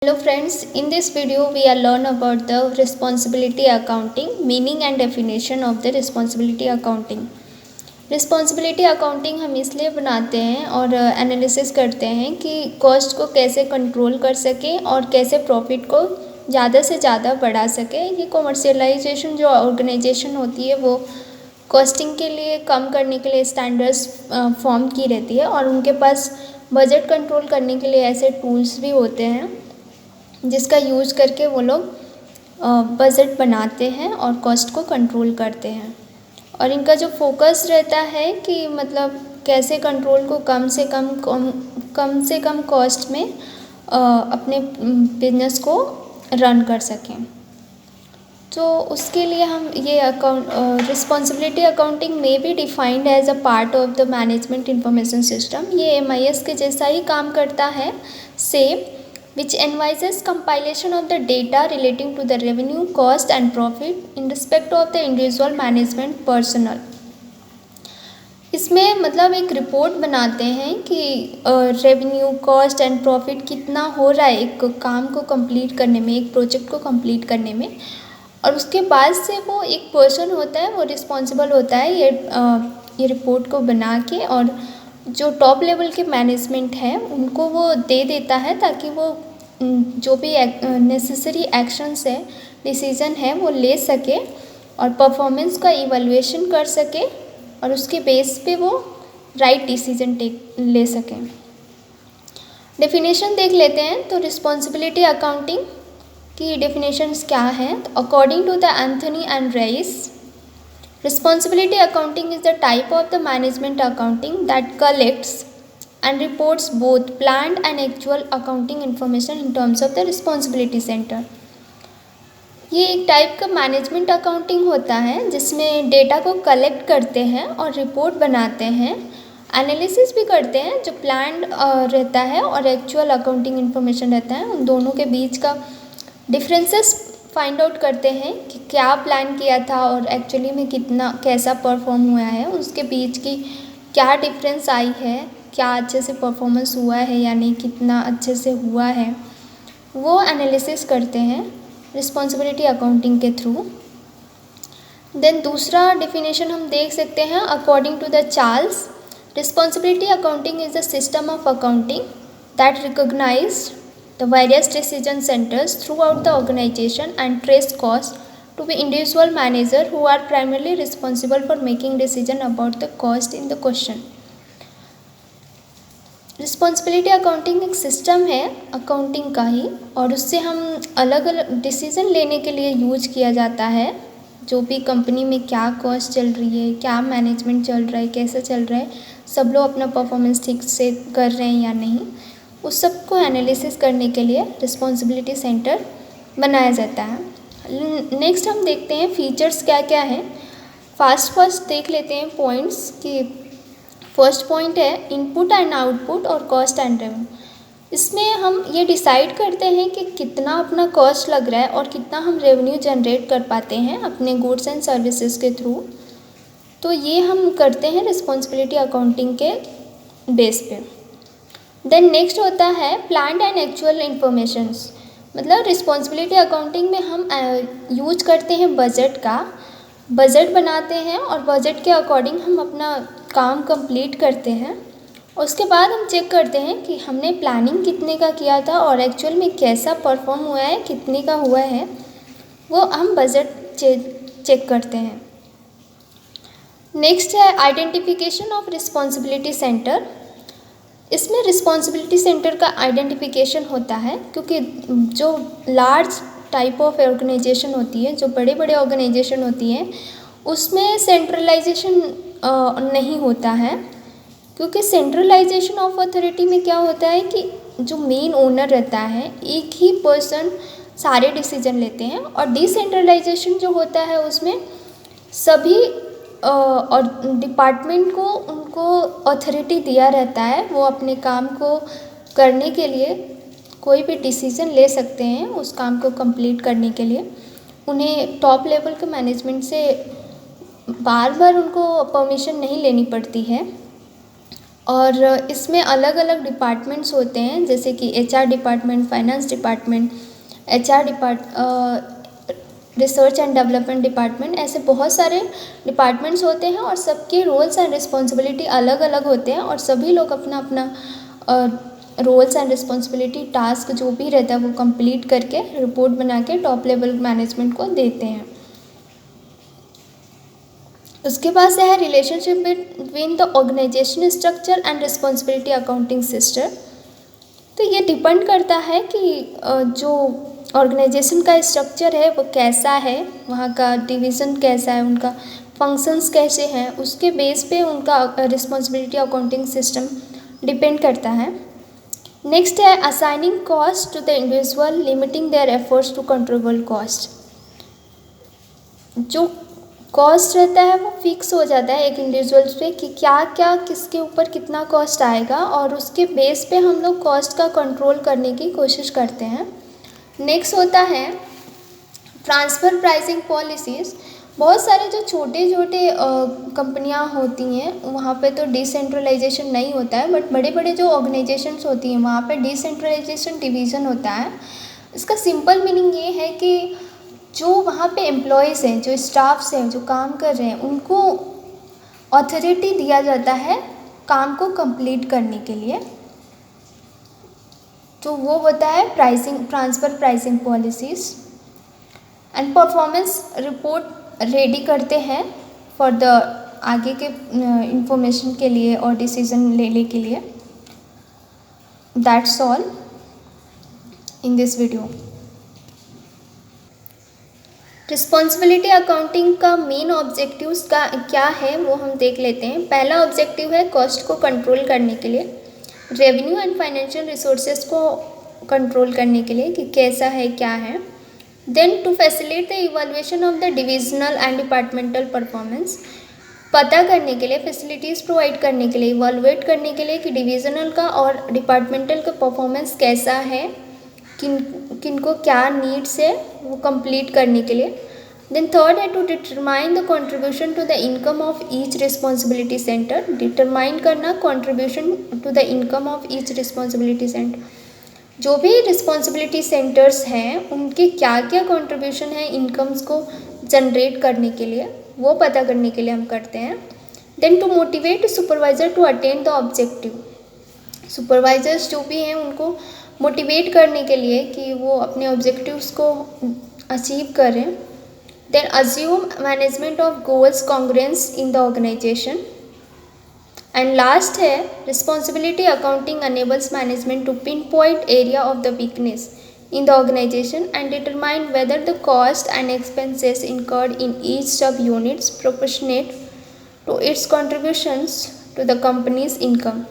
Hello friends, in this video we are learn about the responsibility accounting, meaning and definition of the responsibility accounting. Responsibility accounting हम इसलिए बनाते हैं और analysis करते हैं कि कॉस्ट को कैसे कंट्रोल कर सकें और कैसे प्रॉफिट को ज़्यादा से ज़्यादा बढ़ा सकें। ये कॉमर्शियलाइजेशन जो ऑर्गेनाइजेशन होती है वो कॉस्टिंग के लिए कम करने के लिए स्टैंडर्ड्स फॉर्म की रहती है और उनके पास बजट कंट्रोल करने के लिए ऐसे टूल्स भी होते हैं जिसका यूज़ करके वो लोग बजट बनाते हैं और कॉस्ट को कंट्रोल करते हैं। और इनका जो फोकस रहता है कि मतलब कैसे कंट्रोल को कम से कम कॉस्ट में अपने बिजनेस को रन कर सकें। तो उसके लिए हम ये रिस्पॉन्सिबिलिटी अकाउंटिंग में भी defined as a part of the management information system. ये MIS के जैसा ही काम करता है same, which envisages compilation of the data relating to the revenue, cost and profit in respect of the individual management personnel। इसमें मतलब एक रिपोर्ट बनाते हैं कि रेवेन्यू, कॉस्ट एंड प्रॉफिट कितना हो रहा है एक काम को कंप्लीट करने में, एक प्रोजेक्ट को कंप्लीट करने में। और उसके बाद से वो एक पर्सन होता है, वो रिस्पॉन्सिबल होता है ये रिपोर्ट को बना के और जो टॉप लेवल के मैनेजमेंट है उनको वो दे देता है ताकि वो जो भी नेसेसरी एक्शंस है, डिसीज़न है वो ले सके और परफॉर्मेंस का इवैल्यूएशन कर सके और उसके बेस पे वो राइट डिसीजन ले सकें। डेफिनेशन देख लेते हैं। तो रिस्पॉन्सिबिलिटी अकाउंटिंग की डेफिनेशंस क्या हैं। तो according to the Anthony and Reece, responsibility accounting is the type of the management accounting that collects and reports both planned and actual accounting information in terms of the responsibility center। ये एक type का management accounting होता है जिसमें data को collect करते हैं और रिपोर्ट बनाते हैं, एनालिसिस भी करते हैं जो प्लान्ड रहता है और एक्चुअल अकाउंटिंग इन्फॉर्मेशन रहता है। उन दोनों के बीच का डिफरेंसेस फाइंड आउट करते हैं कि क्या प्लान किया था और एक्चुअली में कितना कैसा परफॉर्म हुआ है, उसके बीच की क्या डिफरेंस आई है, क्या अच्छे से परफॉर्मेंस हुआ है या नहीं, कितना अच्छे से हुआ है, वो एनालिसिस करते हैं रिस्पॉन्सिबिलिटी अकाउंटिंग के थ्रू। देन दूसरा डेफिनेशन हम देख सकते हैं according to the Charles, responsibility accounting is the system of accounting that recognise the various decision centers throughout the organization and trace costs to the individual manager who are primarily responsible for making decision about the cost in the question। Responsibility accounting एक system है accounting का ही और उससे हम अलग अलग decision लेने के लिए यूज किया जाता है। जो भी कंपनी में क्या कॉस्ट चल रही है, क्या मैनेजमेंट चल रहा है, कैसे चल रहा है, सब लोग अपना परफॉर्मेंस ठीक से कर रहे हैं या नहीं, उस सब को एनालिसिस करने के लिए रिस्पॉन्सिबिलिटी सेंटर बनाया जाता है। नेक्स्ट हम देखते हैं फीचर्स क्या क्या हैं। फर्स्ट देख लेते हैं पॉइंट्स कि फर्स्ट पॉइंट है इनपुट एंड आउटपुट और कॉस्ट एंड रेवेन्यू। इसमें हम ये डिसाइड करते हैं कि कितना अपना कॉस्ट लग रहा है और कितना हम रेवेन्यू जनरेट कर पाते हैं अपने गुड्स एंड सर्विसेज के थ्रू। तो ये हम करते हैं रिस्पॉन्सिबिलिटी अकाउंटिंग के बेस पे। देन नेक्स्ट होता है प्लान्ड एंड एक्चुअल इन्फॉर्मेशंस। मतलब रिस्पॉन्सिबिलिटी अकाउंटिंग में हम यूज करते हैं बजट का, बजट बनाते हैं और बजट के अकॉर्डिंग हम अपना काम कंप्लीट करते हैं। उसके बाद हम चेक करते हैं कि हमने प्लानिंग कितने का किया था और एक्चुअल में कैसा परफॉर्म हुआ है, कितने का हुआ है, वो हम बजट चेक करते हैं। नेक्स्ट है आइडेंटिफिकेशन ऑफ रिस्पॉन्सिबिलिटी सेंटर। इसमें रिस्पॉन्सिबिलिटी सेंटर का आइडेंटिफिकेशन होता है क्योंकि जो लार्ज टाइप ऑफ ऑर्गेनाइजेशन होती है, जो बड़े बड़े ऑर्गेनाइजेशन होती हैं, उसमें सेंट्रलाइजेशन नहीं होता है। क्योंकि सेंट्रलाइजेशन ऑफ अथॉरिटी में क्या होता है कि जो मेन ओनर रहता है, एक ही पर्सन सारे डिसीजन लेते हैं और डिसेंट्रलाइजेशन जो होता है उसमें सभी और डिपार्टमेंट को उनको अथॉरिटी दिया रहता है, वो अपने काम को करने के लिए कोई भी डिसीज़न ले सकते हैं उस काम को कंप्लीट करने के लिए। उन्हें टॉप लेवल के मैनेजमेंट से बार बार उनको परमिशन नहीं लेनी पड़ती है और इसमें अलग अलग डिपार्टमेंट्स होते हैं, जैसे कि HR department, finance department, research and development department, ऐसे बहुत सारे डिपार्टमेंट्स होते हैं और सबके रोल्स एंड रिस्पॉन्सिबिलिटी अलग अलग होते हैं और सभी लोग अपना अपना रोल्स एंड रिस्पॉन्सिबिलिटी टास्क जो भी रहता है वो कंप्लीट करके रिपोर्ट बना के टॉप लेवल मैनेजमेंट को देते हैं। उसके बाद से है relationship between the organisation structure and responsibility accounting system. तो ये डिपेंड करता है कि जो ऑर्गेनाइजेशन का स्ट्रक्चर है वो कैसा है, वहाँ का डिवीज़न कैसा है, उनका फंक्शंस कैसे हैं, उसके बेस पे उनका रिस्पॉन्सिबिलिटी अकाउंटिंग सिस्टम डिपेंड करता है। नेक्स्ट है assigning cost to the individual, limiting their efforts to controllable cost. जो कॉस्ट रहता है वो फिक्स हो जाता है एक इंडिविजुअल्स पे कि क्या क्या किसके ऊपर कितना कॉस्ट आएगा और उसके बेस पे हम लोग कॉस्ट का कंट्रोल करने की कोशिश करते हैं। नेक्स्ट होता है ट्रांसफ़र प्राइसिंग पॉलिसीज़। बहुत सारे जो छोटे छोटे कंपनियां होती हैं वहाँ पे तो डिसेंट्रलाइजेशन नहीं होता है, बट बड़े बड़े जो ऑर्गेनाइजेशंस होती हैं वहाँ पे डिसेंट्रलाइजेशन डिवीज़न होता है। इसका सिंपल मीनिंग ये है कि जो वहाँ पे एम्प्लॉयज़ हैं, जो स्टाफ्स हैं, जो काम कर रहे हैं, उनको अथॉरिटी दिया जाता है काम को कंप्लीट करने के लिए। तो वो होता है transfer pricing policies. And performance report ready करते हैं फॉर द आगे के इंफॉर्मेशन के लिए और डिसीजन लेने के लिए। That's all in this video. Responsibility accounting का मेन ऑब्जेक्टिव्स का क्या है वो हम देख लेते हैं। पहला ऑब्जेक्टिव है कॉस्ट को कंट्रोल करने के लिए, रेवेन्यू एंड फाइनेंशियल रिसोर्सेज को कंट्रोल करने के लिए कि कैसा है क्या है। Then to facilitate the evaluation of the divisional and departmental performance, पता करने के लिए, फैसिलिटीज़ प्रोवाइड करने के लिए, इवैल्यूएट करने के लिए कि डिविजनल का और डिपार्टमेंटल का परफॉर्मेंस कैसा है, किनको क्या नीड्स है वो कंप्लीट करने के लिए। देन थर्ड है to determine the contribution to the income of each responsibility centre, determine करना contribution to the income of each responsibility centre. जो भी रिस्पॉन्सिबिलिटी सेंटर्स हैं उनके क्या क्या कंट्रीब्यूशन है इनकम्स को जनरेट करने के लिए, वो पता करने के लिए हम करते हैं। Then to motivate supervisor to attain the objective, supervisors जो भी हैं उनको मोटिवेट करने के लिए कि वो अपने ऑब्जेक्टिव्स को अचीव करें। Then assume management of goals congruence in the organisation. And last है responsibility accounting enables management to pinpoint area of the weakness in the organization and determine whether the cost and expenses incurred in each sub-units proportionate to its contributions to the company's income.